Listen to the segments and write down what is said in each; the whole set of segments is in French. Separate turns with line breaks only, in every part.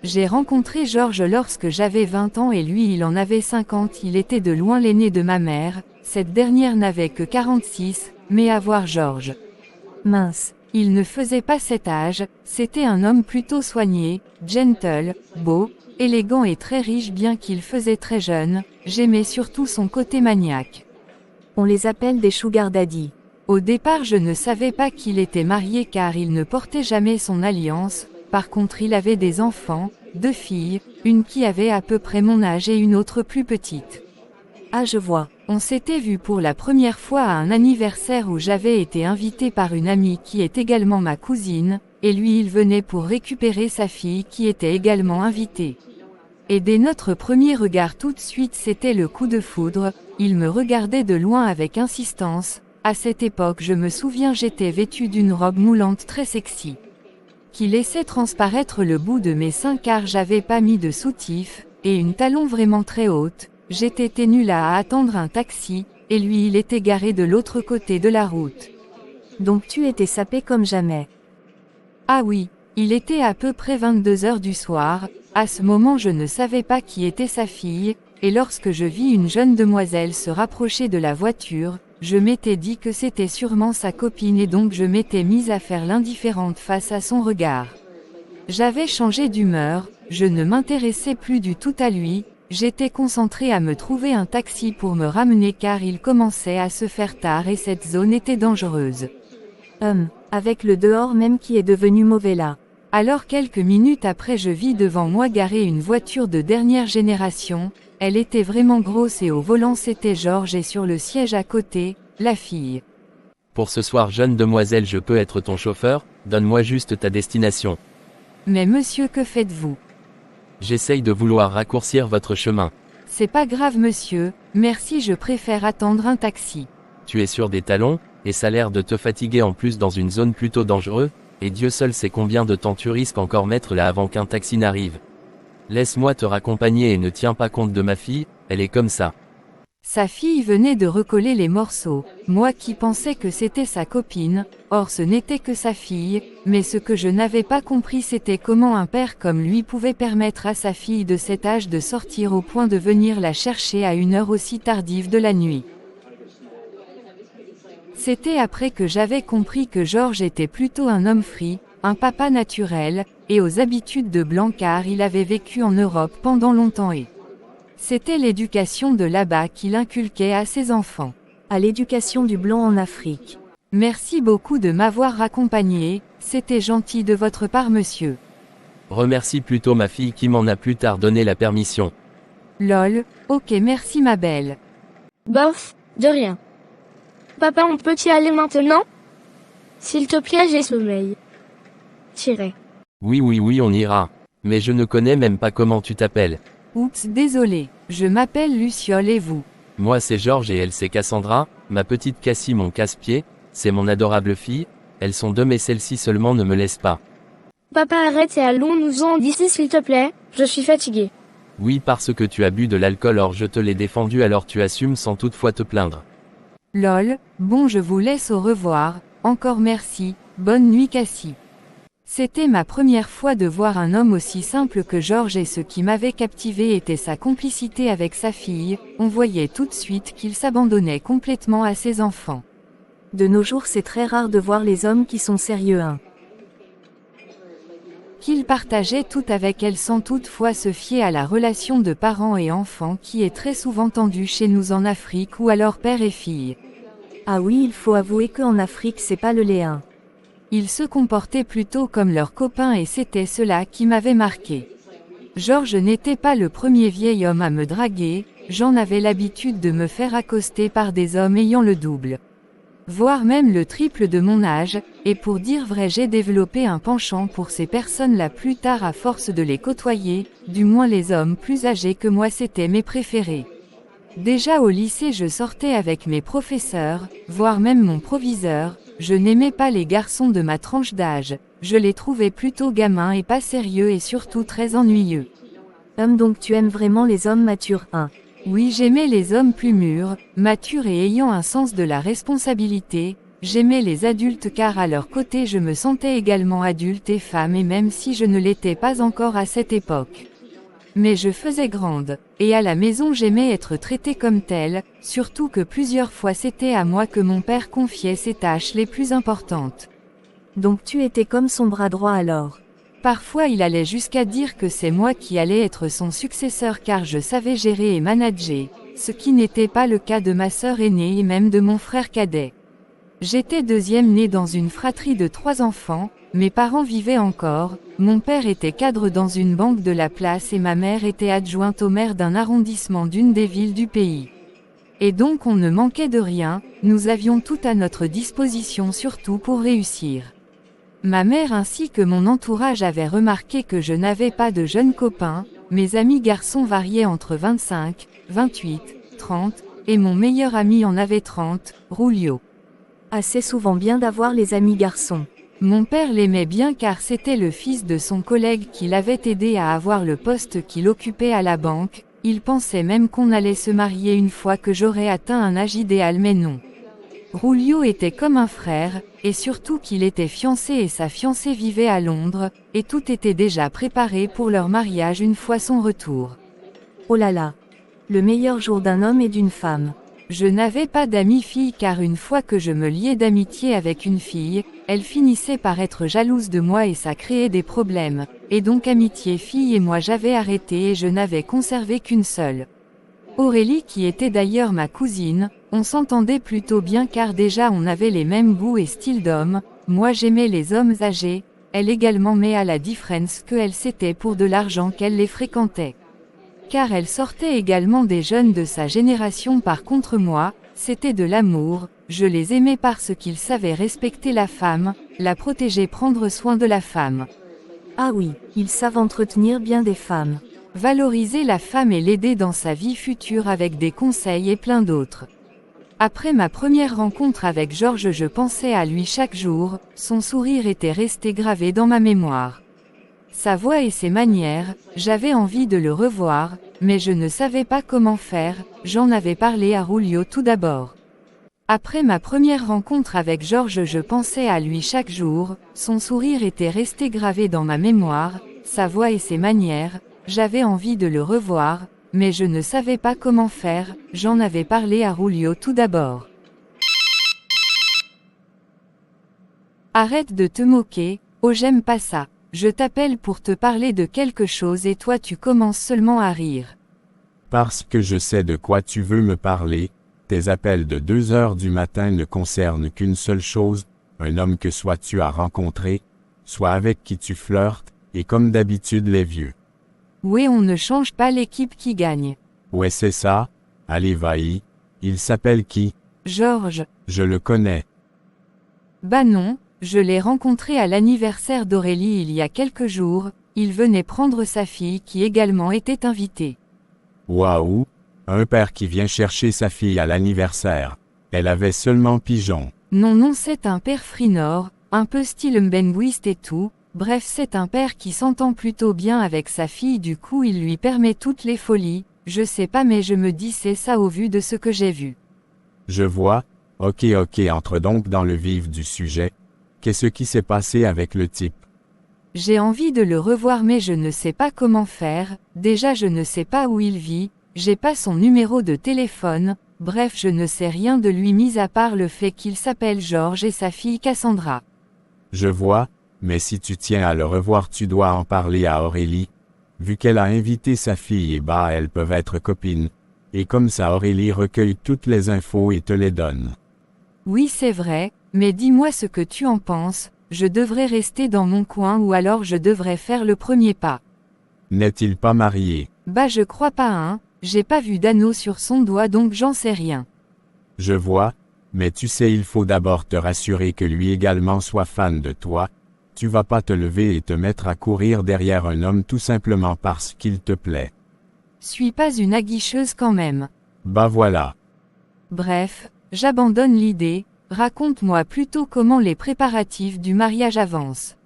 J'ai rencontré Georges lorsque j'avais 20 ans et lui il en avait 50, il était de loin l'aîné de ma mère, cette dernière n'avait que 46, mais à voir Georges. Mince, il ne faisait pas cet âge, c'était un homme plutôt soigné, gentle, beau, élégant et très riche bien qu'il faisait très jeune, j'aimais surtout son côté maniaque.
On les appelle des sugar daddy.
Au départ je ne savais pas qu'il était marié car il ne portait jamais son alliance. Par contre il avait des enfants, 2 filles, une qui avait à peu près mon âge et une autre plus petite.
Ah je vois.
On s'était vu pour la première fois à un anniversaire où j'avais été invitée par une amie qui est également ma cousine, et lui il venait pour récupérer sa fille qui était également invitée. Et dès notre premier regard tout de suite c'était le coup de foudre, il me regardait de loin avec insistance, à cette époque je me souviens j'étais vêtue d'une robe moulante très sexy, qui laissait transparaître le bout de mes seins car j'avais pas mis de soutif, et une talon vraiment très haute, j'étais ténue là à attendre un taxi, et lui il était garé de l'autre côté de la route.
Donc tu étais sapée comme jamais.
Ah oui, il était à peu près 22 heures du soir, à ce moment je ne savais pas qui était sa fille, et lorsque je vis une jeune demoiselle se rapprocher de la voiture, je m'étais dit que c'était sûrement sa copine et donc je m'étais mise à faire l'indifférente face à son regard. J'avais changé d'humeur, je ne m'intéressais plus du tout à lui, j'étais concentrée à me trouver un taxi pour me ramener car il commençait à se faire tard et cette zone était dangereuse.
Avec le dehors même qui est devenu mauvais là.
Alors quelques minutes après je vis devant moi garée une voiture de dernière génération, elle était vraiment grosse et au volant c'était Georges et sur le siège à côté, la fille.
Pour ce soir jeune demoiselle je peux être ton chauffeur, donne-moi juste ta destination.
Mais monsieur que faites-vous?
J'essaye de vouloir raccourcir votre chemin.
C'est pas grave monsieur, merci je préfère attendre un taxi.
Tu es sur des talons, et ça a l'air de te fatiguer en plus dans une zone plutôt dangereuse, et Dieu seul sait combien de temps tu risques encore mettre là avant qu'un taxi n'arrive. Laisse-moi te raccompagner et ne tiens pas compte de ma fille, elle est comme ça.
Sa fille venait de recoller les morceaux, moi qui pensais que c'était sa copine, or ce n'était que sa fille, mais ce que je n'avais pas compris c'était comment un père comme lui pouvait permettre à sa fille de cet âge de sortir au point de venir la chercher à une heure aussi tardive de la nuit. C'était après que j'avais compris que Georges était plutôt un homme free, un papa naturel, et aux habitudes de blanc car il avait vécu en Europe pendant longtemps et c'était l'éducation de là-bas qu'il inculquait à ses enfants.
À l'éducation du blanc en Afrique.
Merci beaucoup de m'avoir raccompagné, c'était gentil de votre part monsieur.
Remercie plutôt ma fille qui m'en a plus tard donné la permission.
Lol, ok merci ma belle.
Bof, de rien. Papa on peut y aller maintenant? S'il te plaît j'ai sommeil. Tirez.
Oui on ira. Mais je ne connais même pas comment tu t'appelles.
Oups désolé, je m'appelle Luciole et vous?
Moi c'est Georges et elle c'est Cassandra, ma petite Cassie mon casse-pied, c'est mon adorable fille, elles sont 2 mais celle-ci seulement ne me laisse pas.
Papa arrête et allons-nous-en d'ici s'il te plaît, je suis fatiguée.
Oui parce que tu as bu de l'alcool or je te l'ai défendu alors tu assumes sans toutefois te plaindre.
Lol, bon je vous laisse au revoir, encore merci, bonne nuit Cassie. C'était ma première fois de voir un homme aussi simple que Georges et ce qui m'avait captivé était sa complicité avec sa fille, on voyait tout de suite qu'il s'abandonnait complètement à ses enfants.
De nos jours c'est très rare de voir les hommes qui sont sérieux
Qu'il partageait tout avec elle sans toutefois se fier à la relation de parents et enfants qui est très souvent tendue chez nous en Afrique ou alors père et fille.
Ah oui il faut avouer qu'en Afrique c'est pas le lait
Ils se comportaient plutôt comme leurs copains et c'était cela qui m'avait marqué. Georges n'était pas le premier vieil homme à me draguer, j'en avais l'habitude de me faire accoster par des hommes ayant le double, voire même le triple de mon âge, et pour dire vrai j'ai développé un penchant pour ces personnes-là plus tard à force de les côtoyer, du moins les hommes plus âgés que moi c'étaient mes préférés. Déjà au lycée je sortais avec mes professeurs, voire même mon proviseur. Je n'aimais pas les garçons de ma tranche d'âge, je les trouvais plutôt gamins et pas sérieux et surtout très ennuyeux.
Donc tu aimes vraiment les hommes matures
Oui j'aimais les hommes plus mûrs, matures et ayant un sens de la responsabilité, j'aimais les adultes car à leur côté je me sentais également adulte et femme et même si je ne l'étais pas encore à cette époque. Mais je faisais grande, et à la maison j'aimais être traitée comme telle, surtout que plusieurs fois c'était à moi que mon père confiait ses tâches les plus importantes.
Donc tu étais comme son bras droit alors.
Parfois il allait jusqu'à dire que c'est moi qui allais être son successeur car je savais gérer et manager, ce qui n'était pas le cas de ma sœur aînée et même de mon frère cadet. J'étais deuxième née dans une fratrie de 3 enfants, mes parents vivaient encore, mon père était cadre dans une banque de la place et ma mère était adjointe au maire d'un arrondissement d'une des villes du pays. Et donc on ne manquait de rien, nous avions tout à notre disposition surtout pour réussir. Ma mère ainsi que mon entourage avaient remarqué que je n'avais pas de jeunes copains, mes amis garçons variaient entre 25, 28, 30, et mon meilleur ami en avait 30, Rulio.
Assez souvent bien d'avoir les amis garçons.
Mon père l'aimait bien car c'était le fils de son collègue qui l'avait aidé à avoir le poste qu'il occupait à la banque, il pensait même qu'on allait se marier une fois que j'aurais atteint un âge idéal mais non. Rulio était comme un frère, et surtout qu'il était fiancé et sa fiancée vivait à Londres, et tout était déjà préparé pour leur mariage une fois son retour.
Oh là là! Le meilleur jour d'un homme et d'une femme.
Je n'avais pas d'amie-fille car une fois que je me liais d'amitié avec une fille, elle finissait par être jalouse de moi et ça créait des problèmes, et donc amitié-fille et moi j'avais arrêté et je n'avais conservé qu'une seule. Aurélie qui était d'ailleurs ma cousine, on s'entendait plutôt bien car déjà on avait les mêmes goûts et styles d'hommes, moi j'aimais les hommes âgés, elle également mais à la différence que elle c'était pour de l'argent qu'elle les fréquentait. Car elle sortait également des jeunes de sa génération par contre moi, c'était de l'amour, je les aimais parce qu'ils savaient respecter la femme, la protéger prendre soin de la femme.
Ah oui, ils savent entretenir bien des femmes.
Valoriser la femme et l'aider dans sa vie future avec des conseils et plein d'autres. Après ma première rencontre avec Georges je pensais à lui chaque jour, son sourire était resté gravé dans ma mémoire. Sa voix et ses manières, j'avais envie de le revoir, mais je ne savais pas comment faire, j'en avais parlé à Rulio tout d'abord. Après ma première rencontre avec Georges je pensais à lui chaque jour, son sourire était resté gravé dans ma mémoire, sa voix et ses manières, j'avais envie de le revoir, mais je ne savais pas comment faire, j'en avais parlé à Rulio tout d'abord. Arrête de te moquer, oh j'aime pas ça. Je t'appelle pour te parler de quelque chose et toi tu commences seulement à rire.
Parce que je sais de quoi tu veux me parler, tes appels de 2 heures du matin ne concernent qu'une seule chose, un homme que soit tu as rencontré, soit avec qui tu flirtes, et comme d'habitude les vieux.
Oui on ne change pas l'équipe qui gagne.
Ouais c'est ça, allez va-y, il s'appelle qui?
Georges.
Je le connais.
Bah non. Je l'ai rencontré à l'anniversaire d'Aurélie il y a quelques jours, il venait prendre sa fille qui également était invitée.
Waouh, un père qui vient chercher sa fille à l'anniversaire. Elle avait seulement pigeon.
Non c'est un père Frinor, un peu style Mbenguist et tout, bref c'est un père qui s'entend plutôt bien avec sa fille du coup il lui permet toutes les folies, je sais pas mais je me dis c'est ça au vu de ce que j'ai vu.
Je vois, ok entre donc dans le vif du sujet. Qu'est-ce qui s'est passé avec le type?
J'ai envie de le revoir mais je ne sais pas comment faire, déjà je ne sais pas où il vit, j'ai pas son numéro de téléphone, bref je ne sais rien de lui mis à part le fait qu'il s'appelle Georges et sa fille Cassandra.
Je vois, mais si tu tiens à le revoir tu dois en parler à Aurélie, vu qu'elle a invité sa fille et bah elles peuvent être copines, et comme ça Aurélie recueille toutes les infos et te les donne.
Oui c'est vrai, mais dis-moi ce que tu en penses, je devrais rester dans mon coin ou alors je devrais faire le premier pas.
N'est-il pas marié?
Bah je crois pas hein, j'ai pas vu d'anneau sur son doigt donc j'en sais rien.
Je vois, mais tu sais il faut d'abord te rassurer que lui également soit fan de toi, tu vas pas te lever et te mettre à courir derrière un homme tout simplement parce qu'il te plaît.
Suis pas une aguicheuse quand même.
Bah voilà.
Bref, j'abandonne l'idée. Raconte-moi plutôt comment les préparatifs du mariage avancent.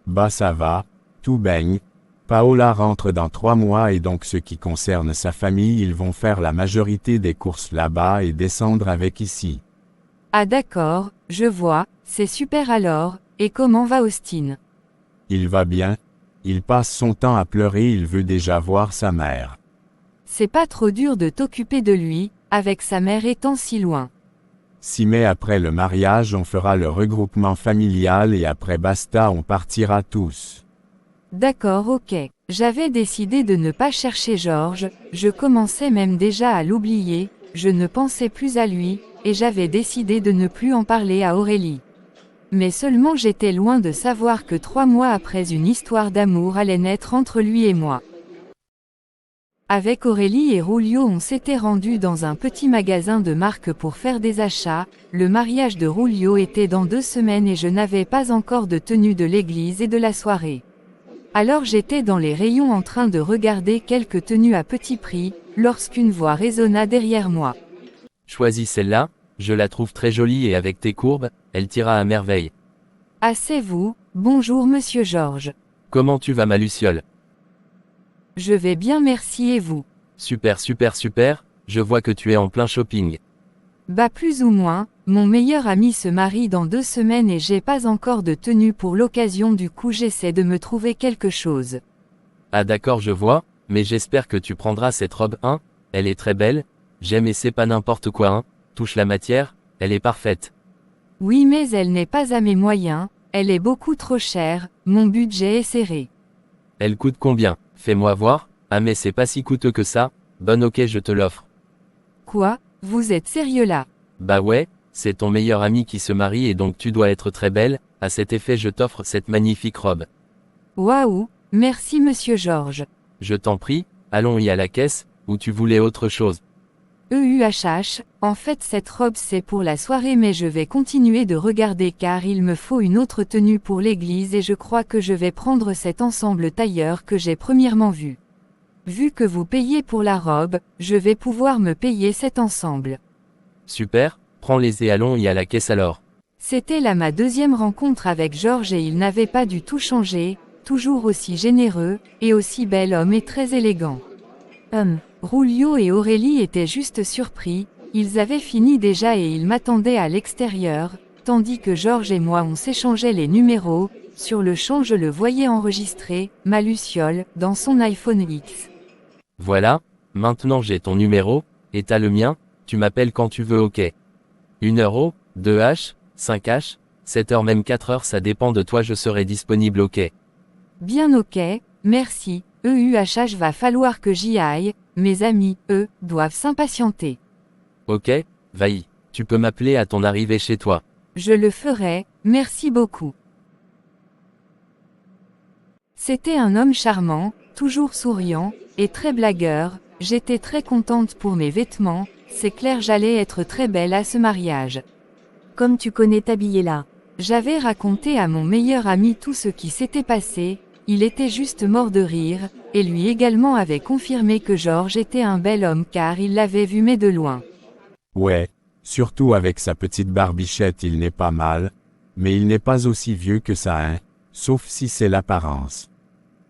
Bah ça va, tout baigne. Paola rentre dans 3 mois et donc ce qui concerne sa famille ils vont faire la majorité des courses là-bas et descendre avec ici.
Ah d'accord, Je vois, c'est super alors, et comment va Austin?
Il va bien. Il passe son temps à pleurer, il veut déjà voir sa mère.
C'est pas trop dur de t'occuper de lui, avec sa mère étant si loin.
6 mai après le mariage, on fera le regroupement familial et après basta, on partira tous.
D'accord, ok. J'avais décidé de ne pas chercher Georges, je commençais même déjà à l'oublier, je ne pensais plus à lui, et j'avais décidé de ne plus en parler à Aurélie. Mais seulement j'étais loin de savoir que 3 mois après une histoire d'amour allait naître entre lui et moi. Avec Aurélie et Rulio on s'était rendu dans un petit magasin de marque pour faire des achats, le mariage de Rulio était dans 2 semaines et je n'avais pas encore de tenue de l'église et de la soirée. Alors j'étais dans les rayons en train de regarder quelques tenues à petit prix, lorsqu'une voix résonna derrière moi.
Choisis celle-là, je la trouve très jolie et avec tes courbes, elle t'ira à merveille.
Ah c'est vous, bonjour monsieur Georges.
Comment tu vas ma Luciole?
Je vais bien merci et vous?
Super super super, je vois que tu es en plein shopping.
Bah plus ou moins, mon meilleur ami se marie dans 2 semaines et j'ai pas encore de tenue pour l'occasion, du coup j'essaie de me trouver quelque chose.
Ah d'accord je vois, mais j'espère que tu prendras cette robe hein, elle est très belle, j'aime et c'est pas n'importe quoi hein, touche la matière, elle est parfaite.
Oui mais elle n'est pas à mes moyens, elle est beaucoup trop chère, mon budget est serré.
Elle coûte combien? Fais-moi voir. Ah mais c'est pas si coûteux que ça, bon ok je te l'offre.
Quoi? Vous êtes sérieux là?
Bah ouais, c'est ton meilleur ami qui se marie et donc tu dois être très belle, à cet effet je t'offre cette magnifique robe.
Waouh, merci monsieur Georges.
Je t'en prie, allons y à la caisse, ou tu voulais autre chose?
En fait cette robe c'est pour la soirée mais je vais continuer de regarder car il me faut une autre tenue pour l'église et je crois que je vais prendre cet ensemble tailleur que j'ai premièrement vu. Vu que vous payez pour la robe, je vais pouvoir me payer cet ensemble.
Super, prends-les et allons y à la caisse alors.
C'était là ma 2e rencontre avec Georges et il n'avait pas du tout changé, toujours aussi généreux, et aussi bel homme et très élégant. Rulio et Aurélie étaient juste surpris, ils avaient fini déjà et ils m'attendaient à l'extérieur, tandis que Georges et moi on s'échangeait les numéros, sur le champ je le voyais enregistrer, ma Luciole, dans son iPhone X.
Voilà, maintenant j'ai ton numéro, et t'as le mien, tu m'appelles quand tu veux ok. 1 euro, 2H, 5H, 7h même 4h ça dépend de toi je serai disponible ok.
Bien ok, merci, va falloir que j'y aille, mes amis, eux, doivent s'impatienter.
Ok, vas-y, tu peux m'appeler à ton arrivée chez toi.
Je le ferai, merci beaucoup. C'était un homme charmant, toujours souriant, et très blagueur, j'étais très contente pour mes vêtements, c'est clair j'allais être très belle à ce mariage.
Comme tu connais t'habiller là.
J'avais raconté à mon meilleur ami tout ce qui s'était passé, il était juste mort de rire, et lui également avait confirmé que Georges était un bel homme car il l'avait vu mais de loin.
Ouais, surtout avec sa petite barbichette il n'est pas mal, mais il n'est pas aussi vieux que ça hein, sauf si c'est l'apparence.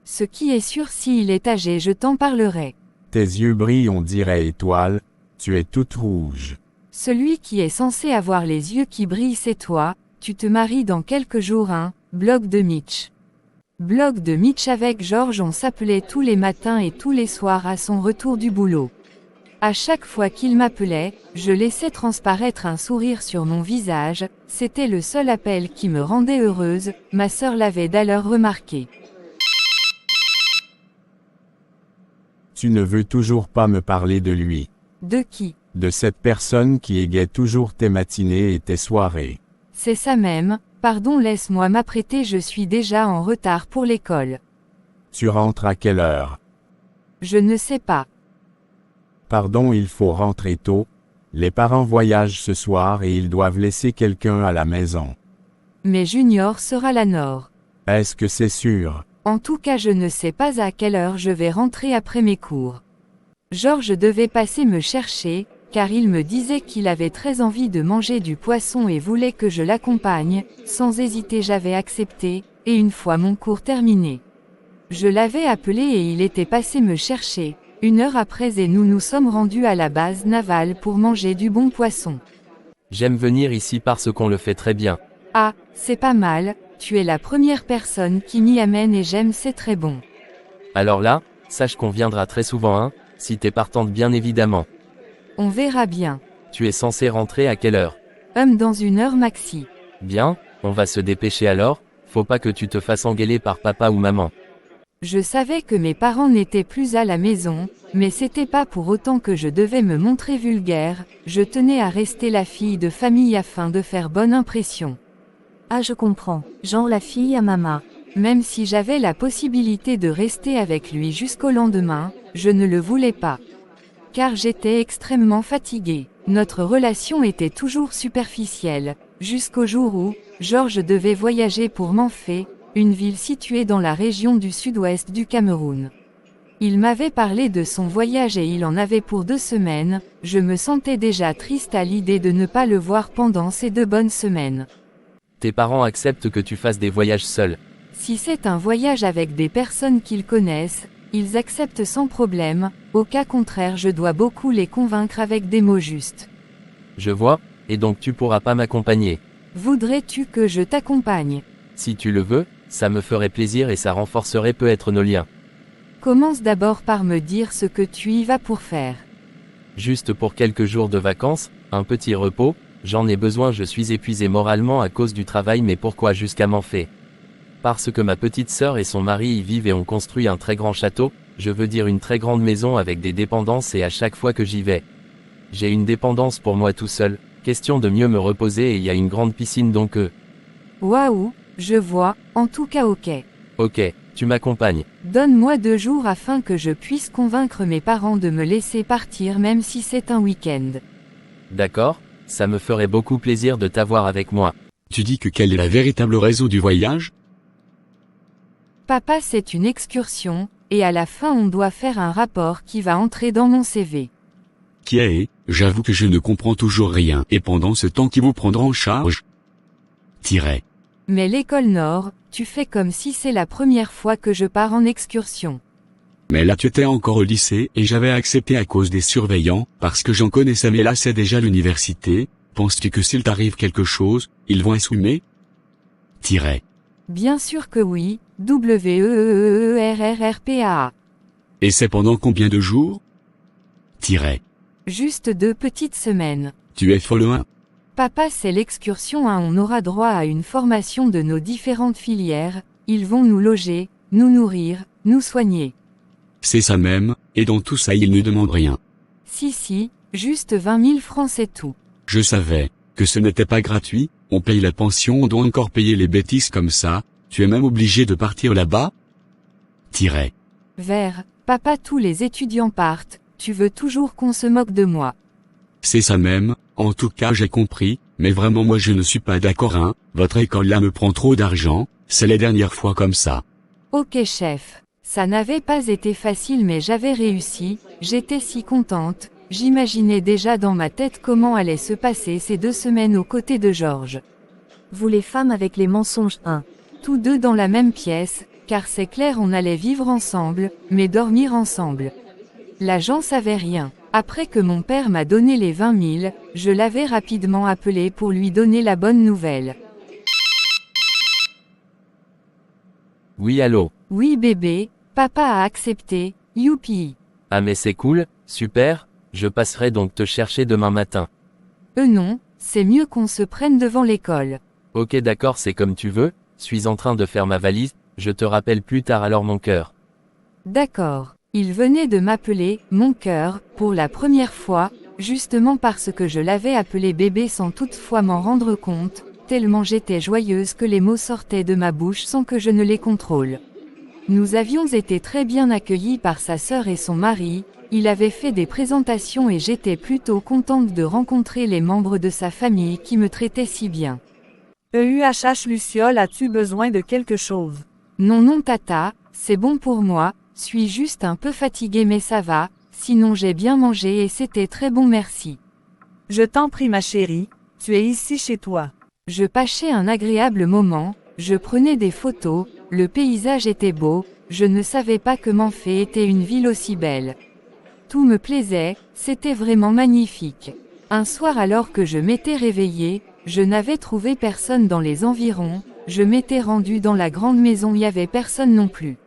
Ce qui est sûr s'il est âgé je t'en parlerai.
Tes yeux brillent on dirait étoiles, tu es toute rouge.
Celui qui est censé avoir les yeux qui brillent c'est toi, tu te maries dans quelques jours hein, blog de Mitch. Blog de Mitch avec Georges on s'appelait tous les matins et tous les soirs à son retour du boulot. À chaque fois qu'il m'appelait, je laissais transparaître un sourire sur mon visage, c'était le seul appel qui me rendait heureuse, ma sœur l'avait d'ailleurs remarqué.
Tu ne veux toujours pas me parler de lui.
De qui?
De cette personne qui égaye toujours tes matinées et tes soirées.
C'est ça même, pardon laisse-moi m'apprêter je suis déjà en retard pour l'école.
Tu rentres à quelle heure?
Je ne sais pas.
Pardon il faut rentrer tôt, les parents voyagent ce soir et ils doivent laisser quelqu'un à la maison.
Mais Junior sera là Nord.
Est-ce que c'est sûr?
En tout cas je ne sais pas à quelle heure je vais rentrer après mes cours. Georges devait passer me chercher, car il me disait qu'il avait très envie de manger du poisson et voulait que je l'accompagne, sans hésiter j'avais accepté, et une fois mon cours terminé. Je l'avais appelé et il était passé me chercher, 1 heure après et nous nous sommes rendus à la base navale pour manger du bon poisson.
J'aime venir ici parce qu'on le fait très bien.
Ah, c'est pas mal, tu es la première personne qui m'y amène et j'aime, c'est très bon.
Alors là, sache qu'on viendra très souvent, hein, si t'es partante bien évidemment.
On verra bien.
Tu es censé rentrer à quelle heure?
Dans 1 heure maxi.
Bien, on va se dépêcher alors, faut pas que tu te fasses engueuler par papa ou maman.
Je savais que mes parents n'étaient plus à la maison, mais c'était pas pour autant que je devais me montrer vulgaire, je tenais à rester la fille de famille afin de faire bonne impression.
Ah, je comprends. Genre la fille à maman.
Même si j'avais la possibilité de rester avec lui jusqu'au lendemain, je ne le voulais pas. Car j'étais extrêmement fatiguée. Notre relation était toujours superficielle, jusqu'au jour où, Georges devait voyager pour Manfé, une ville située dans la région du sud-ouest du Cameroun. Il m'avait parlé de son voyage et il en avait pour 2 semaines, je me sentais déjà triste à l'idée de ne pas le voir pendant ces 2 bonnes semaines.
Tes parents acceptent que tu fasses des voyages seuls.
Si c'est un voyage avec des personnes qu'ils connaissent, ils acceptent sans problème, au cas contraire je dois beaucoup les convaincre avec des mots justes.
Je vois, et donc tu pourras pas m'accompagner.
Voudrais-tu que je t'accompagne?
Si tu le veux, ça me ferait plaisir et ça renforcerait peut-être nos liens.
Commence d'abord par me dire ce que tu y vas pour faire.
Juste pour quelques jours de vacances, un petit repos, j'en ai besoin, je suis épuisé moralement à cause du travail, mais pourquoi jusqu'à Manfé? Parce que ma petite sœur et son mari y vivent et ont construit un très grand château, je veux dire une très grande maison avec des dépendances, et à chaque fois que j'y vais, j'ai une dépendance pour moi tout seul, question de mieux me reposer, et il y a une grande piscine donc
Waouh, je vois, en tout cas ok.
Ok, tu m'accompagnes.
Donne-moi 2 jours afin que je puisse convaincre mes parents de me laisser partir même si c'est un week-end.
D'accord, ça me ferait beaucoup plaisir de t'avoir avec moi.
Tu dis que quelle est la véritable raison du voyage?
Papa, c'est une excursion, et à la fin on doit faire un rapport qui va entrer dans mon CV.
Qui est, j'avoue que je ne comprends toujours rien. Et pendant ce temps qui vous prendra en charge? Tiret.
Mais l'école Nord, tu fais comme si c'est la première fois que je pars en excursion.
Mais là tu étais encore au lycée et j'avais accepté à cause des surveillants, parce que j'en connaissais, mais là c'est déjà l'université. Penses-tu que s'il t'arrive quelque chose, ils vont assumer? Tiret.
Bien sûr que oui, WEEERRRPA.
Et c'est pendant combien de jours? Tiret.
Juste 2 petites semaines.
Tu es folle, hein?
Papa, c'est l'excursion, hein, on aura droit à une formation de nos différentes filières, ils vont nous loger, nous nourrir, nous soigner.
C'est ça même, et dans tout ça ils ne demandent rien.
Si, juste 20 000 francs c'est tout.
Je savais que ce n'était pas gratuit, on paye la pension, on doit encore payer les bêtises comme ça, tu es même obligé de partir là-bas? Tiret.
Papa, tous les étudiants partent, tu veux toujours qu'on se moque de moi.
C'est ça même, en tout cas j'ai compris, mais vraiment moi je ne suis pas d'accord, hein, votre école là me prend trop d'argent, c'est les dernières fois comme ça.
Ok chef, ça n'avait pas été facile mais j'avais réussi, j'étais si contente, j'imaginais déjà dans ma tête comment allaient se passer ces 2 semaines aux côtés de Georges.
Vous les femmes avec les mensonges, hein.
Tous 2 dans la même pièce, car c'est clair on allait vivre ensemble, mais dormir ensemble. L'agent savait rien. Après que mon père m'a donné les 20 000, je l'avais rapidement appelé pour lui donner la bonne nouvelle.
Oui, allô?
Oui bébé, papa a accepté, youpi.
Ah mais c'est cool, super, je passerai donc te chercher demain matin.
Non, c'est mieux qu'on se prenne devant l'école.
Ok d'accord, c'est comme tu veux, suis en train de faire ma valise, je te rappelle plus tard alors mon cœur.
D'accord. Il venait de m'appeler « mon cœur » pour la première fois, justement parce que je l'avais appelé bébé sans toutefois m'en rendre compte, tellement j'étais joyeuse que les mots sortaient de ma bouche sans que je ne les contrôle. Nous avions été très bien accueillis par sa sœur et son mari, il avait fait des présentations et j'étais plutôt contente de rencontrer les membres de sa famille qui me traitaient si bien.
EUHH Luciole, as-tu besoin de quelque chose?
Non tata, c'est bon pour moi. Suis juste un peu fatiguée mais ça va, sinon j'ai bien mangé et c'était très bon merci.
Je t'en prie ma chérie, tu es ici chez toi.
Je passais un agréable moment, je prenais des photos, le paysage était beau, je ne savais pas que Manfé était une ville aussi belle. Tout me plaisait, c'était vraiment magnifique. Un soir alors que je m'étais réveillée, je n'avais trouvé personne dans les environs, je m'étais rendue dans la grande maison, il n'y avait personne non plus.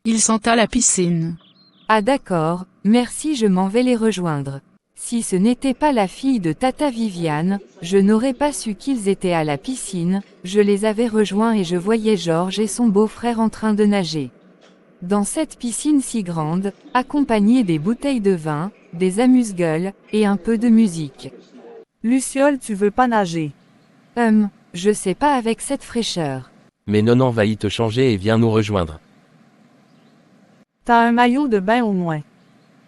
Ils sont à la piscine.
Ah d'accord, merci, je m'en vais les rejoindre. Si ce n'était pas la fille de Tata Viviane, je n'aurais pas su qu'ils étaient à la piscine, je les avais rejoints et je voyais Georges et son beau-frère en train de nager. Dans cette piscine si grande, accompagnée des bouteilles de vin, des amuse-gueules, et un peu de musique.
Luciole, tu veux pas nager?
Je sais pas avec cette fraîcheur.
Mais Nonan va y te changer et viens nous rejoindre.
T'as un maillot de bain au moins.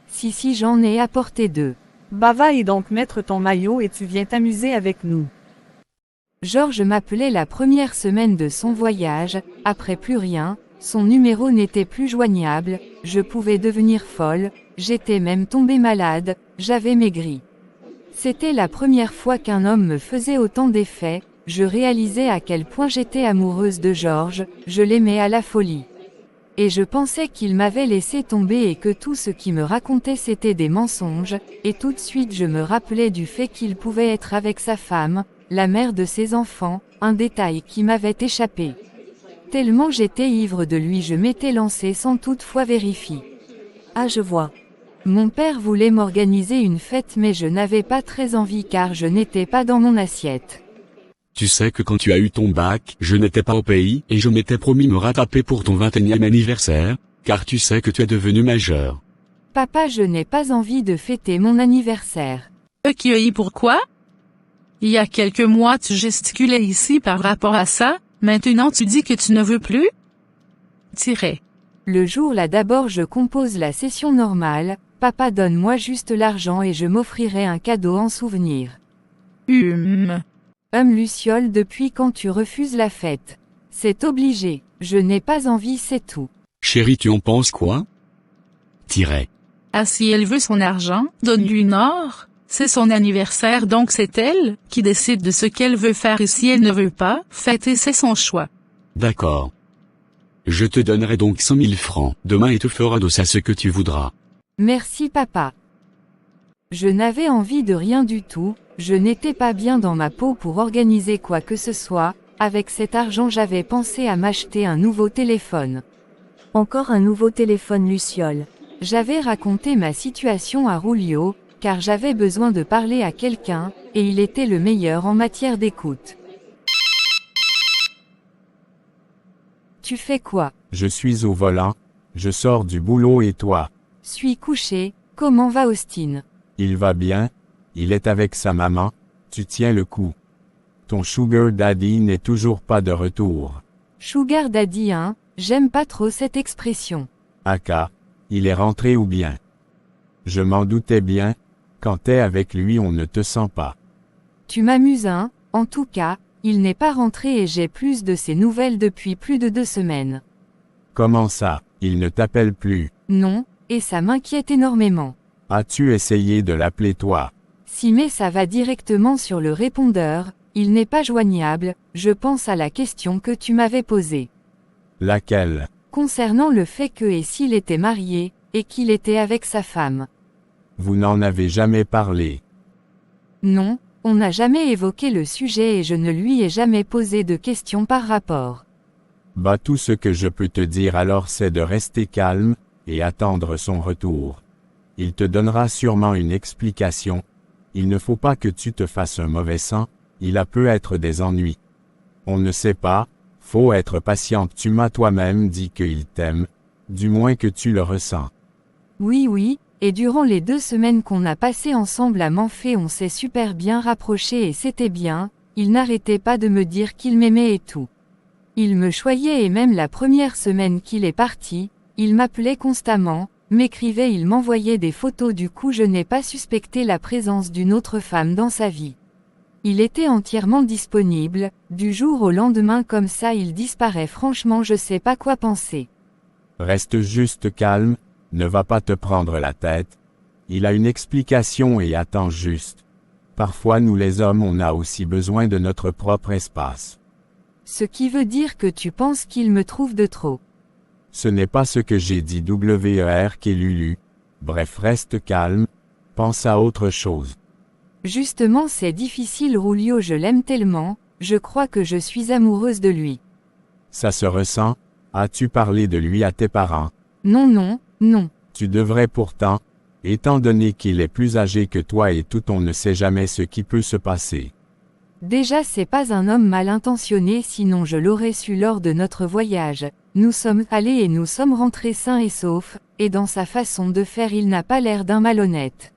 Si j'en ai apporté 2.
Bah va y donc mettre ton maillot et tu viens t'amuser avec nous.
Georges m'appelait la première semaine de son voyage, après plus rien, son numéro n'était plus joignable, je pouvais devenir folle, j'étais même tombée malade, j'avais maigri. C'était la première fois qu'un homme me faisait autant d'effets, je réalisais à quel point j'étais amoureuse de Georges, je l'aimais à la folie. Et je pensais qu'il m'avait laissé tomber et que tout ce qu'il me racontait c'était des mensonges, et tout de suite je me rappelais du fait qu'il pouvait être avec sa femme, la mère de ses enfants, un détail qui m'avait échappé. Tellement j'étais ivre de lui, je m'étais lancée sans toutefois vérifier.
Ah, je vois.
Mon père voulait m'organiser une fête mais je n'avais pas très envie car je n'étais pas dans mon assiette.
Tu sais que quand tu as eu ton bac, je n'étais pas au pays et je m'étais promis me rattraper pour ton 21e anniversaire, car tu sais que tu es devenu majeur.
Papa, je n'ai pas envie de fêter mon anniversaire.
Pourquoi? Il y a quelques mois tu gesticulais ici par rapport à ça, maintenant tu dis que tu ne veux plus?
Le jour là d'abord je compose la session normale, papa donne-moi juste l'argent et je m'offrirai un cadeau en souvenir. Luciole, depuis quand tu refuses la fête? C'est obligé, je n'ai pas envie, c'est tout.
Chérie, tu en penses quoi?
Ah, si elle veut son argent, donne-lui une or, c'est son anniversaire donc c'est elle qui décide de ce qu'elle veut faire et si elle ne veut pas fêter c'est son choix.
D'accord. Je te donnerai donc 100 000 francs demain et tu feras de ça ce que tu voudras.
Merci papa. Je n'avais envie de rien du tout, je n'étais pas bien dans ma peau pour organiser quoi que ce soit, avec cet argent j'avais pensé à m'acheter un nouveau téléphone.
Encore un nouveau téléphone, Luciole.
J'avais raconté ma situation à Rulio, car j'avais besoin de parler à quelqu'un, et il était le meilleur en matière d'écoute. Tu fais quoi?
Je suis au volant, je sors du boulot et toi?
Suis couché, comment va Austin?
Il va bien, il est avec sa maman, tu tiens le coup. Ton sugar daddy n'est toujours pas de retour.
Sugar daddy hein, j'aime pas trop cette expression.
Aka, il est rentré ou bien? Je m'en doutais bien, quand t'es avec lui on ne te sent pas.
Tu m'amuses hein, en tout cas, il n'est pas rentré et j'ai plus de ses nouvelles depuis plus de 2 semaines.
Comment ça, il ne t'appelle plus?
Non, et ça m'inquiète énormément.
As-tu essayé de l'appeler toi?
Si mais ça va directement sur le répondeur, il n'est pas joignable, je pense à la question que tu m'avais posée.
Laquelle?
Concernant le fait que et s'il était marié, et qu'il était avec sa femme.
Vous n'en avez jamais parlé.
Non, on n'a jamais évoqué le sujet et je ne lui ai jamais posé de questions par rapport.
Bah tout ce que je peux te dire alors c'est de rester calme, et attendre son retour. Il te donnera sûrement une explication. Il ne faut pas que tu te fasses un mauvais sang, il a peut être des ennuis. On ne sait pas, faut être patiente, tu m'as toi-même dit qu'il t'aime, du moins que tu le ressens.
Oui, et durant les 2 semaines qu'on a passées ensemble à Manfait on s'est super bien rapprochés et c'était bien, il n'arrêtait pas de me dire qu'il m'aimait et tout. Il me choyait et même la première semaine qu'il est parti, il m'appelait constamment, m'écrivait, il m'envoyait des photos, du coup je n'ai pas suspecté la présence d'une autre femme dans sa vie. Il était entièrement disponible, du jour au lendemain comme ça il disparaît, franchement je sais pas quoi penser.
Reste juste calme, ne va pas te prendre la tête. Il a une explication et attends juste. Parfois nous les hommes on a aussi besoin de notre propre espace.
Ce qui veut dire que tu penses qu'il me trouve de trop.
Ce n'est pas ce que j'ai dit WER qu'est Lulu. Bref, reste calme, pense à autre chose.
Justement c'est difficile Rulio, je l'aime tellement, je crois que je suis amoureuse de lui.
Ça se ressent? As-tu parlé de lui à tes parents?
Non non, non.
Tu devrais pourtant, étant donné qu'il est plus âgé que toi et tout, on ne sait jamais ce qui peut se passer.
Déjà c'est pas un homme mal intentionné, sinon je l'aurais su lors de notre voyage. Nous sommes allés et nous sommes rentrés sains et saufs, et dans sa façon de faire il n'a pas l'air d'un malhonnête.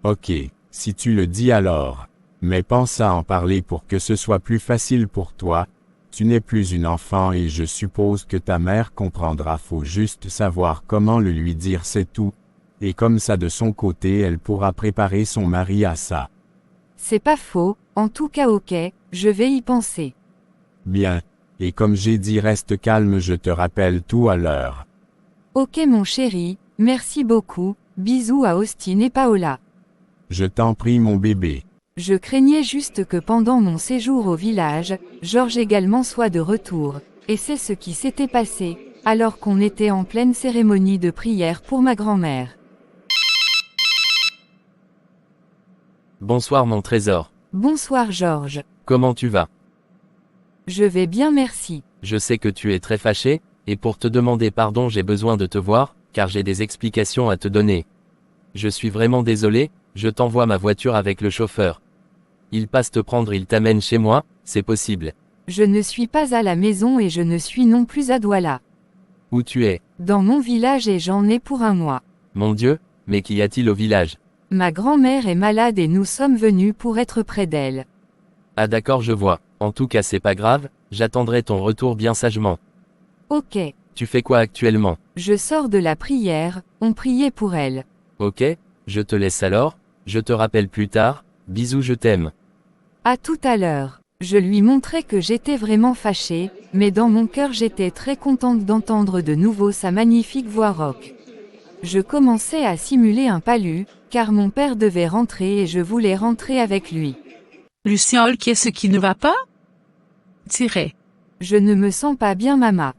Ok, si tu le dis alors. Mais pense à en parler pour que ce soit plus facile pour toi. Tu n'es plus une enfant et je suppose que ta mère comprendra, faut juste savoir comment le lui dire, c'est tout. Et comme ça de son côté elle pourra préparer son mari à ça.
C'est pas faux, en tout cas ok, je vais y penser.
Bien. Et comme j'ai dit, reste calme, je te rappelle tout à l'heure.
Ok mon chéri, merci beaucoup, bisous à Austin et Paola.
Je t'en prie mon bébé.
Je craignais juste que pendant mon séjour au village, Georges également soit de retour, et c'est ce qui s'était passé, alors qu'on était en pleine cérémonie de prière pour ma grand-mère.
Bonsoir mon trésor.
Bonsoir Georges.
Comment tu vas?
Je vais bien merci.
Je sais que tu es très fâché, et pour te demander pardon j'ai besoin de te voir, car j'ai des explications à te donner. Je suis vraiment désolé, je t'envoie ma voiture avec le chauffeur. Il passe te prendre, il t'amène chez moi, c'est possible.
Je ne suis pas à la maison et je ne suis non plus à Douala.
Où tu es?
Dans mon village et j'en ai pour un mois.
Mon Dieu, mais qu'y a-t-il au village?
Ma grand-mère est malade et nous sommes venus pour être près d'elle.
Ah d'accord, je vois. En tout cas c'est pas grave, j'attendrai ton retour bien sagement.
Ok.
Tu fais quoi actuellement?
Je sors de la prière, on priait pour elle.
Ok, je te laisse alors, je te rappelle plus tard, bisous, je t'aime.
À tout à l'heure. Je lui montrais que j'étais vraiment fâchée, mais dans mon cœur j'étais très contente d'entendre de nouveau sa magnifique voix rauque. Je commençais à simuler un palu, car mon père devait rentrer et je voulais rentrer avec lui.
Luciole, qu'est-ce qui ne va pas? Tiret.
Je ne me sens pas bien maman.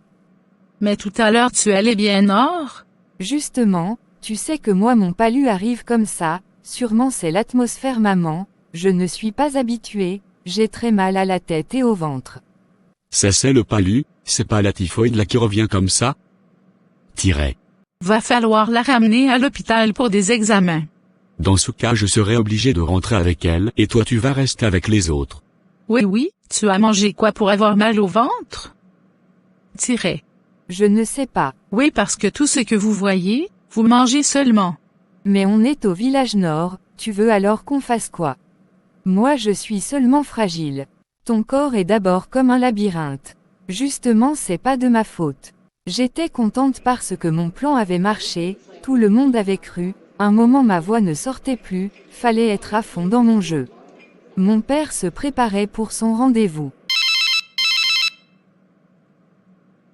Mais tout à l'heure tu allais bien or?
Justement, tu sais que moi mon palu arrive comme ça, sûrement c'est l'atmosphère maman, je ne suis pas habituée, j'ai très mal à la tête et au ventre.
Ça c'est le palu, c'est pas la typhoïde là qui revient comme ça? Tiret.
Va falloir la ramener à l'hôpital pour des examens.
Dans ce cas je serai obligé de rentrer avec elle et toi tu vas rester avec les autres.
Oui, tu as mangé quoi pour avoir mal au ventre? Tiret.
Je ne sais pas.
Oui, parce que tout ce que vous voyez, vous mangez seulement.
Mais on est au village nord, tu veux alors qu'on fasse quoi? Moi je suis seulement fragile. Ton corps est d'abord comme un labyrinthe. Justement c'est pas de ma faute. J'étais contente parce que mon plan avait marché, tout le monde avait cru, un moment ma voix ne sortait plus, fallait être à fond dans mon jeu. Mon père se préparait pour son rendez-vous.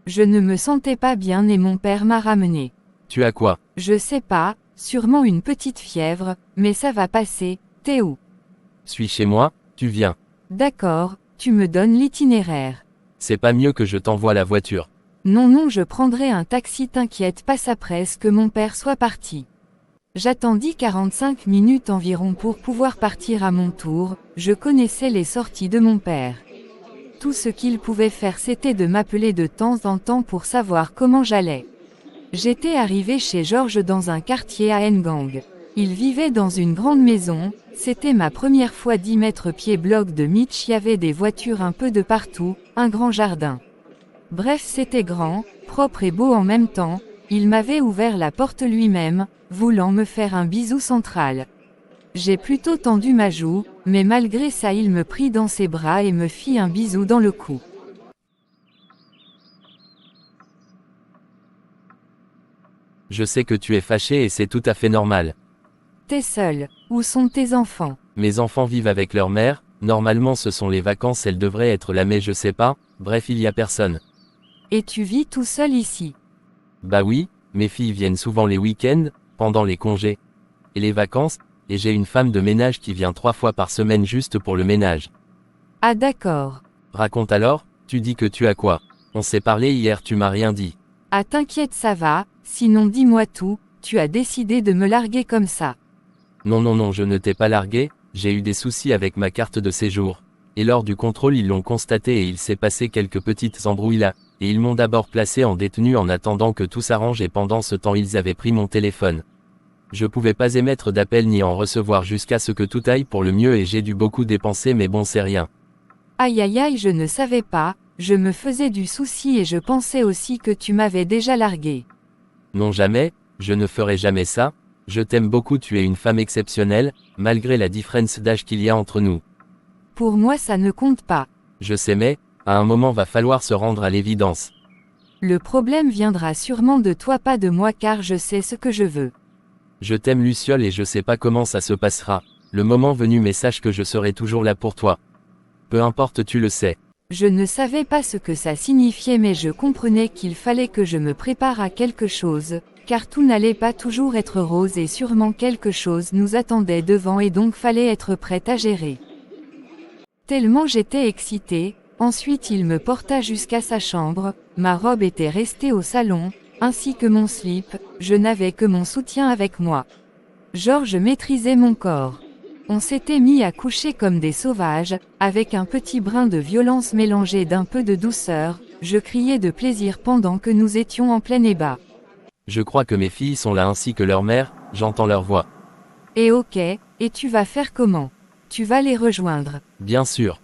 Je ne me sentais pas bien et mon père m'a ramené.
Tu as quoi?
Je sais pas, sûrement une petite fièvre, mais ça va passer, t'es où?
Suis chez moi, tu viens.
D'accord, tu me donnes l'itinéraire.
C'est pas mieux que je t'envoie la voiture.
Non, je prendrai un taxi, t'inquiète pas, ça presse que mon père soit parti. J'attendis 45 minutes environ pour pouvoir partir à mon tour, je connaissais les sorties de mon père. Tout ce qu'il pouvait faire c'était de m'appeler de temps en temps pour savoir comment j'allais. J'étais arrivé chez Georges dans un quartier à Ngang. Il vivait dans une grande maison, c'était ma première fois d'y mettre pied. Bloc de Mitch, y avait des voitures un peu de partout, un grand jardin. Bref, c'était grand, propre et beau en même temps, il m'avait ouvert la porte lui-même, voulant me faire un bisou central. J'ai plutôt tendu ma joue, mais malgré ça il me prit dans ses bras et me fit un bisou dans le cou.
Je sais que tu es fâché et c'est tout à fait normal.
T'es seul, où sont tes enfants?
Mes enfants vivent avec leur mère, normalement ce sont les vacances, elles devraient être là mais je sais pas, bref il y a personne.
Et tu vis tout seul ici?
Bah oui, mes filles viennent souvent les week-ends, pendant les congés. Et les vacances, et j'ai une femme de ménage qui vient 3 fois par semaine juste pour le ménage.
Ah d'accord.
Raconte alors, tu dis que tu as quoi? On s'est parlé hier, tu m'as rien dit.
Ah t'inquiète ça va, sinon dis-moi tout, tu as décidé de me larguer comme ça.
Non, je ne t'ai pas largué, J'ai eu des soucis avec ma carte de séjour. Et lors du contrôle ils l'ont constaté et il s'est passé quelques petites embrouilles là, et ils m'ont d'abord placé en détenu en attendant que tout s'arrange et pendant ce temps ils avaient pris mon téléphone. Je pouvais pas émettre d'appel ni en recevoir jusqu'à ce que tout aille pour le mieux et j'ai dû beaucoup dépenser mais bon c'est rien.
Aïe aïe aïe, je ne savais pas, je me faisais du souci et je pensais aussi que tu m'avais déjà largué.
Non jamais, je ne ferai jamais ça, je t'aime beaucoup, tu es une femme exceptionnelle, malgré la différence d'âge qu'il y a entre nous.
Pour moi ça ne compte pas.
Je sais mais, à un moment va falloir se rendre à l'évidence.
Le problème viendra sûrement de toi pas de moi car je sais ce que je veux.
Je t'aime Luciole et je sais pas comment ça se passera, le moment venu mais sache que je serai toujours là pour toi. Peu importe tu le sais.
Je ne savais pas ce que ça signifiait mais je comprenais qu'il fallait que je me prépare à quelque chose, car tout n'allait pas toujours être rose et sûrement quelque chose nous attendait devant et donc fallait être prête à gérer. Tellement j'étais excitée, ensuite il me porta jusqu'à sa chambre, ma robe était restée au salon, ainsi que mon slip, je n'avais que mon soutien avec moi. Georges maîtrisait mon corps. On s'était mis à coucher comme des sauvages, avec un petit brin de violence mélangé d'un peu de douceur, je criais de plaisir pendant que nous étions en plein ébat.
Je crois que mes filles sont là ainsi que leur mère, j'entends leur voix.
Et ok, et tu vas faire comment? Tu vas les rejoindre.
Bien sûr.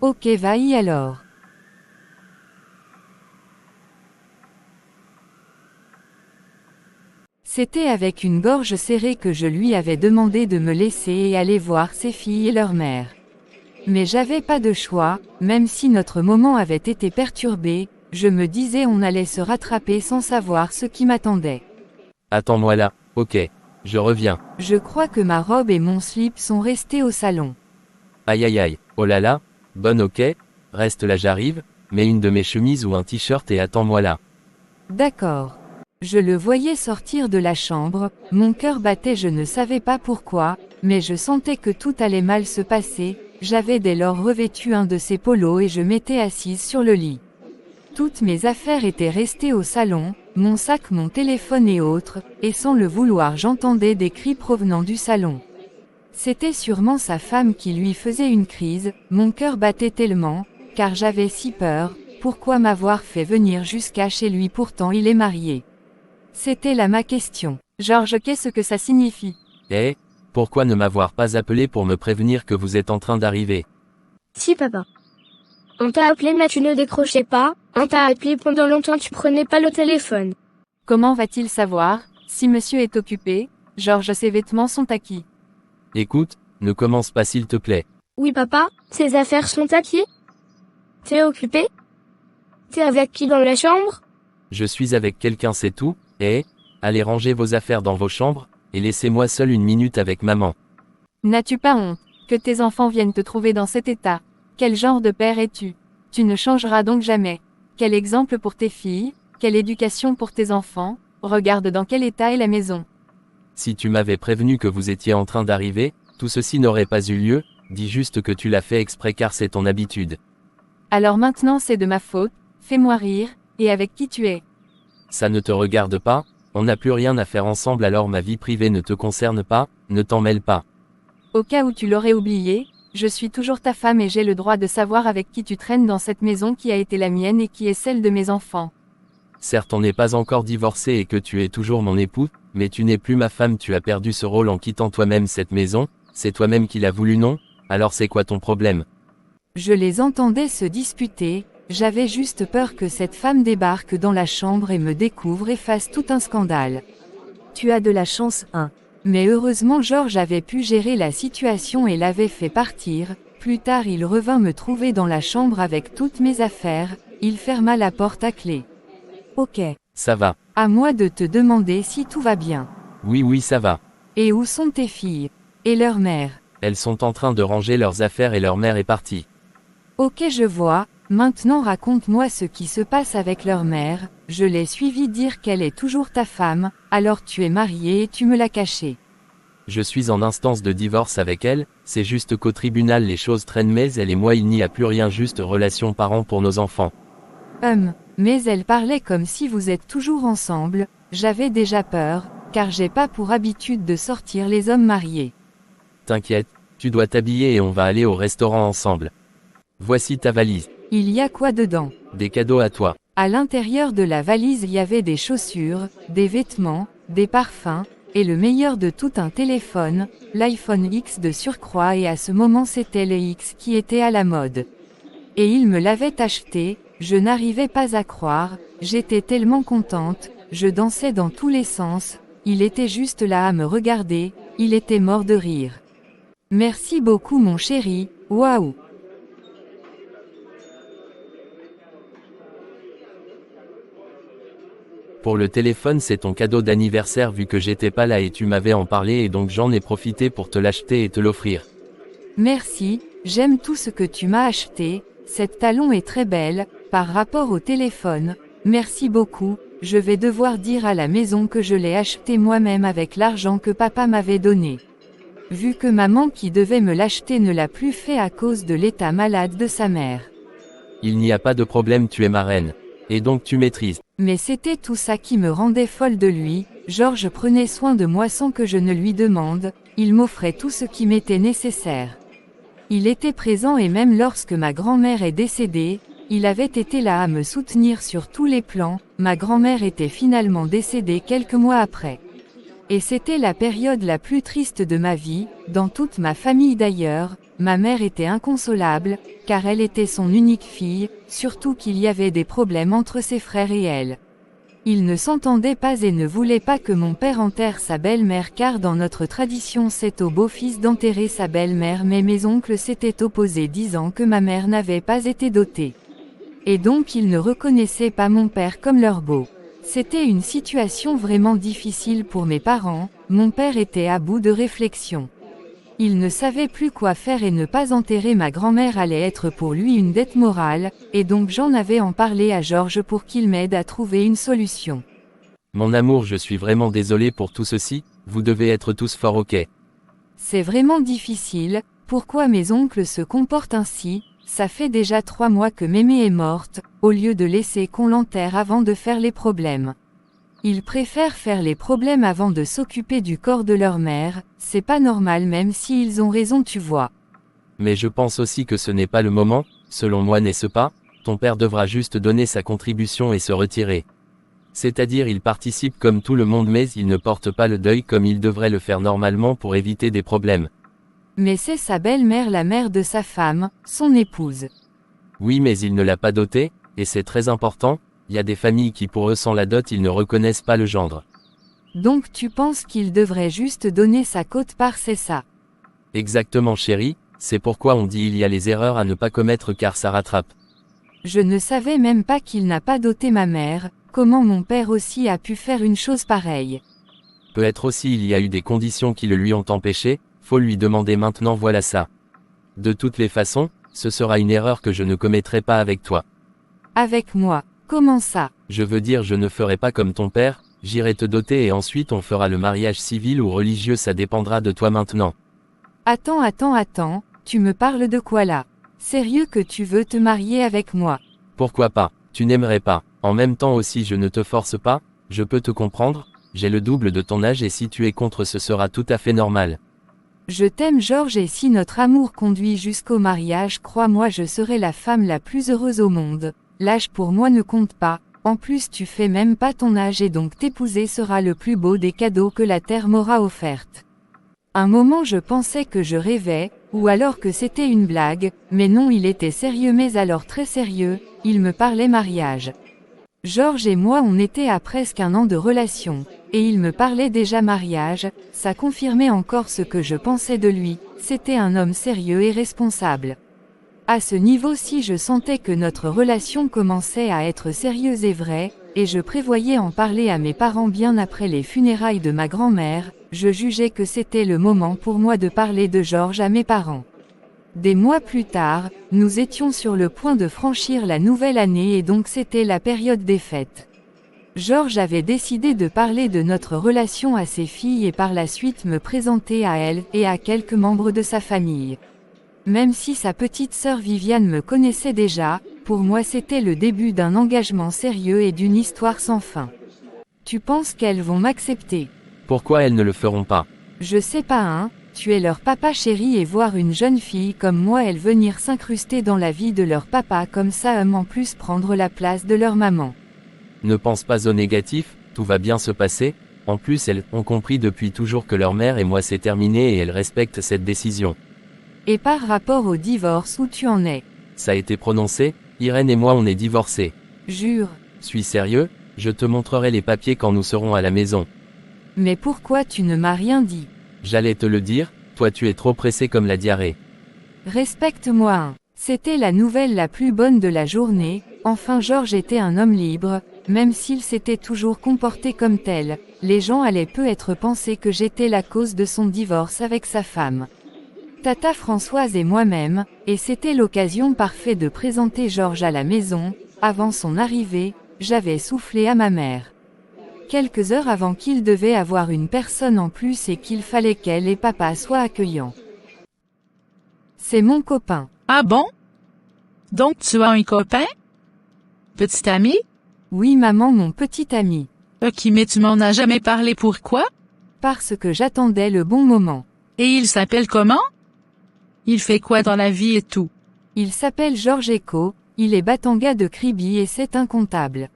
Ok vas-y alors. C'était avec une gorge serrée que je lui avais demandé de me laisser et aller voir ses filles et leur mère. Mais j'avais pas de choix, même si notre moment avait été perturbé, je me disais on allait se rattraper sans savoir ce qui m'attendait.
Attends-moi là, ok, je reviens.
Je crois que ma robe et mon slip sont restés au salon.
Aïe aïe aïe, oh là là, bonne ok, reste là j'arrive, mets une de mes chemises ou un t-shirt et attends-moi là.
D'accord. Je le voyais sortir de la chambre, mon cœur battait je ne savais pas pourquoi, mais je sentais que tout allait mal se passer, j'avais dès lors revêtu un de ses polos et je m'étais assise sur le lit. Toutes mes affaires étaient restées au salon, mon sac, mon téléphone et autres, et sans le vouloir j'entendais des cris provenant du salon. C'était sûrement sa femme qui lui faisait une crise, mon cœur battait tellement, car j'avais si peur, pourquoi m'avoir fait venir jusqu'à chez lui pourtant il est marié. C'était là ma question.
Georges, qu'est-ce que ça signifie?
Eh, pourquoi ne m'avoir pas appelé pour me prévenir que vous êtes en train d'arriver?
Si papa. On t'a appelé mais tu ne décrochais pas, on t'a appelé pendant longtemps tu prenais pas le téléphone.
Comment va-t-il savoir, si monsieur est occupé? Georges, ses vêtements sont à qui?
Écoute, ne commence pas s'il te plaît.
Oui papa, ces affaires sont à qui? T'es occupé? T'es avec qui dans la chambre?
Je suis avec quelqu'un c'est tout, eh, allez ranger vos affaires dans vos chambres, et laissez-moi seul une minute avec maman.
N'as-tu pas honte, que tes enfants viennent te trouver dans cet état? Quel genre de père es-tu? Tu ne changeras donc jamais. Quel exemple pour tes filles, quelle éducation pour tes enfants, regarde dans quel état est la maison.
Si tu m'avais prévenu que vous étiez en train d'arriver, tout ceci n'aurait pas eu lieu, dis juste que tu l'as fait exprès car c'est ton habitude.
Alors maintenant c'est de ma faute, fais-moi rire, et avec qui tu es?
Ça ne te regarde pas, on n'a plus rien à faire ensemble alors ma vie privée ne te concerne pas, ne t'en mêle pas.
Au cas où tu l'aurais oublié, je suis toujours ta femme et j'ai le droit de savoir avec qui tu traînes dans cette maison qui a été la mienne et qui est celle de mes enfants.
Certes on n'est pas encore divorcé et que tu es toujours mon époux, mais tu n'es plus ma femme, tu as perdu ce rôle en quittant toi-même cette maison, c'est toi-même qui l'as voulu non? Alors c'est quoi ton problème?
Je les entendais se disputer, j'avais juste peur que cette femme débarque dans la chambre et me découvre et fasse tout un scandale.
Tu as de la chance, hein.
Mais heureusement Georges avait pu gérer la situation et l'avait fait partir, plus tard il revint me trouver dans la chambre avec toutes mes affaires, il ferma la porte à clé. Ok.
Ça va.
À moi de te demander si tout va bien.
Oui ça va.
Et où sont tes filles? Et leur mère?
Elles sont en train de ranger leurs affaires et leur mère est partie.
Ok je vois, maintenant raconte-moi ce qui se passe avec leur mère, je l'ai suivi dire qu'elle est toujours ta femme, alors tu es marié et tu me l'as caché.
Je suis en instance de divorce avec elle, c'est juste qu'au tribunal les choses traînent mais elle et moi il n'y a plus rien juste relation parents pour nos enfants.
Mais elle parlait comme si vous êtes toujours ensemble, J'avais déjà peur, car j'ai pas pour habitude de sortir les hommes mariés.
T'inquiète, tu dois t'habiller et on va aller au restaurant ensemble. Voici ta valise.
Il y a quoi dedans?
Des cadeaux à toi.
À l'intérieur de la valise il y avait des chaussures, des vêtements, des parfums, et le meilleur de tout un téléphone, l'iPhone X de surcroît, et à ce moment c'était le X qui était à la mode. Et il me l'avait acheté, je n'arrivais pas à croire, j'étais tellement contente, je dansais dans tous les sens, il était juste là à me regarder, il était mort de rire. Merci beaucoup mon chéri, waouh!
Pour le téléphone, c'est ton cadeau d'anniversaire vu que j'étais pas là et tu m'avais en parlé et donc j'en ai profité pour te l'acheter et te l'offrir.
Merci, j'aime tout ce que tu m'as acheté, cette talon est très belle, par rapport au téléphone, merci beaucoup, je vais devoir dire à la maison que je l'ai acheté moi-même avec l'argent que papa m'avait donné. Vu que maman qui devait me l'acheter ne l'a plus fait à cause de l'état malade de sa mère.
Il n'y a pas de problème, tu es ma reine. Et donc tu maîtrises.
Mais c'était tout ça qui me rendait folle de lui, Georges prenait soin de moi sans que je ne lui demande, il m'offrait tout ce qui m'était nécessaire. Il était présent et même lorsque ma grand-mère est décédée, il avait été là à me soutenir sur tous les plans, ma grand-mère était finalement décédée quelques mois après. Et c'était la période la plus triste de ma vie, dans toute ma famille d'ailleurs, ma mère était inconsolable, car elle était son unique fille, surtout qu'il y avait des problèmes entre ses frères et elle. Ils ne s'entendaient pas et ne voulaient pas que mon père enterre sa belle-mère car dans notre tradition c'est au beau-fils d'enterrer sa belle-mère mais mes oncles s'étaient opposés disant que ma mère n'avait pas été dotée. Et donc ils ne reconnaissaient pas mon père comme leur beau. C'était une situation vraiment difficile pour mes parents, mon père était à bout de réflexion. Il ne savait plus quoi faire et ne pas enterrer ma grand-mère allait être pour lui une dette morale, et donc j'en avais en parlé à Georges pour qu'il m'aide à trouver une solution.
Mon amour, je suis vraiment désolé pour tout ceci, vous devez être tous fort ok.
C'est vraiment difficile, pourquoi mes oncles se comportent ainsi, ça fait déjà 3 mois que Mémé est morte, au lieu de laisser qu'on l'enterre avant de faire les problèmes. Ils préfèrent faire les problèmes avant de s'occuper du corps de leur mère, c'est pas normal même si ils ont raison tu vois.
Mais je pense aussi que ce n'est pas le moment, selon moi n'est-ce pas, ton père devra juste donner sa contribution et se retirer. C'est-à-dire il participe comme tout le monde mais il ne porte pas le deuil comme il devrait le faire normalement pour éviter des problèmes.
Mais c'est sa belle-mère la mère de sa femme, son épouse.
Oui mais il ne l'a pas dotée, et c'est très important. Il y a des familles qui pour eux sans la dot ils ne reconnaissent pas le gendre.
Donc tu penses qu'il devrait juste donner sa quote-part c'est ça?
Exactement chérie, c'est pourquoi on dit il y a les erreurs à ne pas commettre car ça rattrape.
Je ne savais même pas qu'il n'a pas doté ma mère, comment mon père aussi a pu faire une chose pareille?
Peut-être aussi il y a eu des conditions qui le lui ont empêché, faut lui demander maintenant voilà ça. De toutes les façons, ce sera une erreur que je ne commettrai pas avec toi.
Avec moi? Comment ça?
Je veux dire je ne ferai pas comme ton père, j'irai te doter et ensuite on fera le mariage civil ou religieux ça dépendra de toi maintenant.
Attends, tu me parles de quoi là? Sérieux que tu veux te marier avec moi?
Pourquoi pas, tu n'aimerais pas, en même temps aussi je ne te force pas, je peux te comprendre, j'ai le double de ton âge et si tu es contre ce sera tout à fait normal.
Je t'aime Georges et si notre amour conduit jusqu'au mariage crois-moi je serai la femme la plus heureuse au monde. L'âge pour moi ne compte pas, en plus tu fais même pas ton âge et donc t'épouser sera le plus beau des cadeaux que la terre m'aura offerte. Un moment je pensais que je rêvais, ou alors que c'était une blague, mais non il était sérieux mais alors très sérieux, il me parlait mariage. Georges et moi on était à presque 1 an de relation, et il me parlait déjà mariage, ça confirmait encore ce que je pensais de lui, c'était un homme sérieux et responsable. À ce niveau-ci je sentais que notre relation commençait à être sérieuse et vraie, et je prévoyais en parler à mes parents bien après les funérailles de ma grand-mère, je jugeais que c'était le moment pour moi de parler de Georges à mes parents. Des mois plus tard, nous étions sur le point de franchir la nouvelle année et donc c'était la période des fêtes. Georges avait décidé de parler de notre relation à ses filles et par la suite me présenter à elles et à quelques membres de sa famille. Même si sa petite sœur Viviane me connaissait déjà, pour moi c'était le début d'un engagement sérieux et d'une histoire sans fin. Tu penses qu'elles vont m'accepter?
Pourquoi elles ne le feront pas?
Je sais pas hein, tu es leur papa chéri et voir une jeune fille comme moi elle venir s'incruster dans la vie de leur papa comme ça en plus prendre la place de leur maman.
Ne pense pas au négatif, tout va bien se passer. En plus elles ont compris depuis toujours que leur mère et moi c'est terminé et elles respectent cette décision.
Et par rapport au divorce où tu en es?
Ça a été prononcé, Irène et moi on est divorcés.
Jure.
Suis sérieux? Je te montrerai les papiers quand nous serons à la maison.
Mais pourquoi tu ne m'as rien dit?
J'allais te le dire, toi tu es trop pressé comme la diarrhée.
Respecte-moi hein. C'était la nouvelle la plus bonne de la journée, enfin Georges était un homme libre, même s'il s'était toujours comporté comme tel, les gens allaient peut-être penser que j'étais la cause de son divorce avec sa femme. Tata Françoise et moi-même, et c'était l'occasion parfaite de présenter Georges à la maison. Avant son arrivée, j'avais soufflé à ma mère. Quelques heures avant qu'il devait avoir une personne en plus et qu'il fallait qu'elle et papa soient accueillants. C'est mon copain.
Ah bon? Donc tu as un copain? Petit ami?
Oui maman, mon petit ami.
Ok, mais tu m'en as jamais parlé, pourquoi?
Parce que j'attendais le bon moment.
Et il s'appelle comment? Il fait quoi dans la vie et tout?
Il s'appelle Georges Eco, il est batanga de Kribi et c'est un comptable.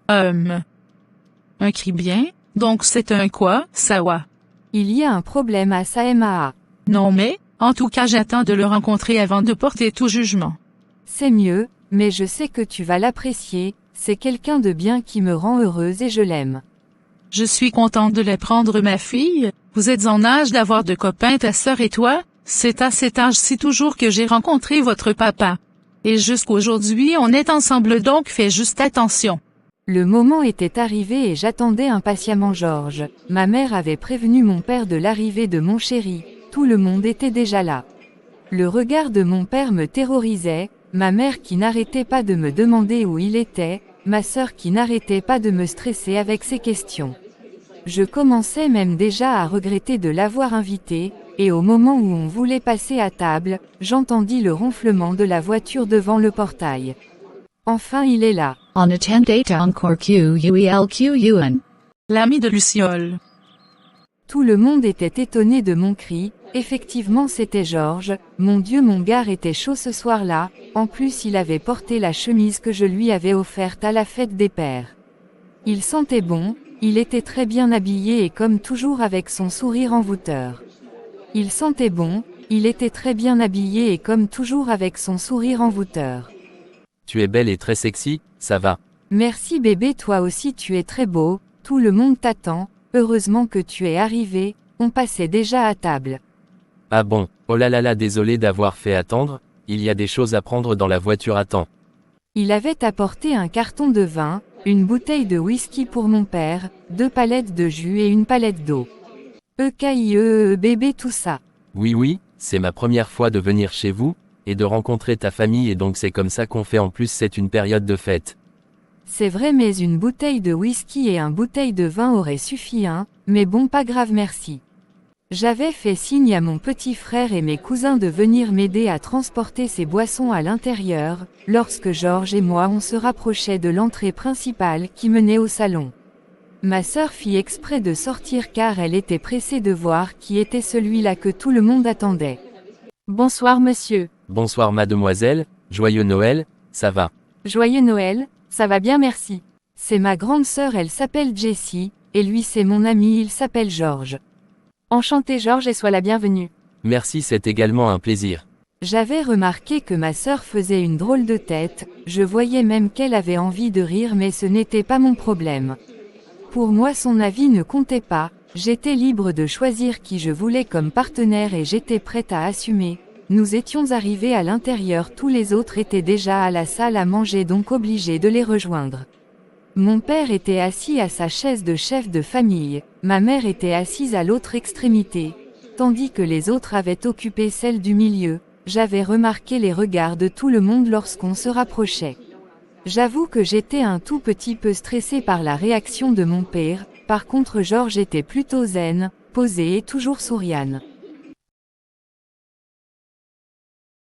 Un cribien? Donc c'est un quoi, Sawa?
Il y a un problème à Samaa.
Non mais, en tout cas j'attends de le rencontrer avant de porter tout jugement.
C'est mieux, mais je sais que tu vas l'apprécier, c'est quelqu'un de bien qui me rend heureuse et je l'aime.
Je suis contente de l'apprendre ma fille, vous êtes en âge d'avoir de copains ta sœur et toi, c'est à cet âge-ci toujours que j'ai rencontré votre papa. Et jusqu'aujourd'hui on est ensemble donc fais juste attention.
Le moment était arrivé et j'attendais impatiemment Georges. Ma mère avait prévenu mon père de l'arrivée de mon chéri, tout le monde était déjà là. Le regard de mon père me terrorisait, ma mère qui n'arrêtait pas de me demander où il était, ma sœur qui n'arrêtait pas de me stresser avec ses questions. Je commençais même déjà à regretter de l'avoir invité, et au moment où on voulait passer à table, j'entendis le ronflement de la voiture devant le portail. Enfin il est là.
On attend encore QUELQUN.
L'ami de Luciole.
Tout le monde était étonné de mon cri, effectivement c'était Georges, mon Dieu mon gars était chaud ce soir-là, en plus il avait porté la chemise que je lui avais offerte à la fête des pères. Il sentait bon, il était très bien habillé et comme toujours avec son sourire envoûteur. Il sentait bon, il était très bien habillé et comme toujours avec son sourire envoûteur.
Tu es belle et très sexy, ça va.
Merci bébé, toi aussi tu es très beau, tout le monde t'attend, heureusement que tu es arrivé, on passait déjà à table.
Ah bon, oh là là là, désolé d'avoir fait attendre, il y a des choses à prendre dans la voiture à temps.
Il avait apporté un carton de vin, une bouteille de whisky pour mon père, 2 palettes de jus et une palette d'eau. Bébé tout ça.
Oui, c'est ma première fois de venir chez vous, et de rencontrer ta famille et donc c'est comme ça qu'on fait en plus c'est une période de fête.
C'est vrai mais une bouteille de whisky et un bouteille de vin auraient suffi hein, mais bon pas grave merci. J'avais fait signe à mon petit frère et mes cousins de venir m'aider à transporter ces boissons à l'intérieur, lorsque Georges et moi on se rapprochait de l'entrée principale qui menait au salon. Ma sœur fit exprès de sortir car elle était pressée de voir qui était celui-là que tout le monde attendait.
Bonsoir monsieur.
Bonsoir mademoiselle, joyeux Noël, ça va.
Joyeux Noël, ça va bien merci.
C'est ma grande sœur, elle s'appelle Jessie, et lui c'est mon ami, il s'appelle Georges.
Enchanté Georges et sois la bienvenue.
Merci, c'est également un plaisir.
J'avais remarqué que ma sœur faisait une drôle de tête, je voyais même qu'elle avait envie de rire mais ce n'était pas mon problème. Pour moi son avis ne comptait pas, j'étais libre de choisir qui je voulais comme partenaire et j'étais prête à assumer. Nous étions arrivés à l'intérieur, tous les autres étaient déjà à la salle à manger donc obligés de les rejoindre. Mon père était assis à sa chaise de chef de famille, ma mère était assise à l'autre extrémité, tandis que les autres avaient occupé celle du milieu. J'avais remarqué les regards de tout le monde lorsqu'on se rapprochait. J'avoue que j'étais un tout petit peu stressée par la réaction de mon père, par contre Georges était plutôt zen, posé et toujours souriant.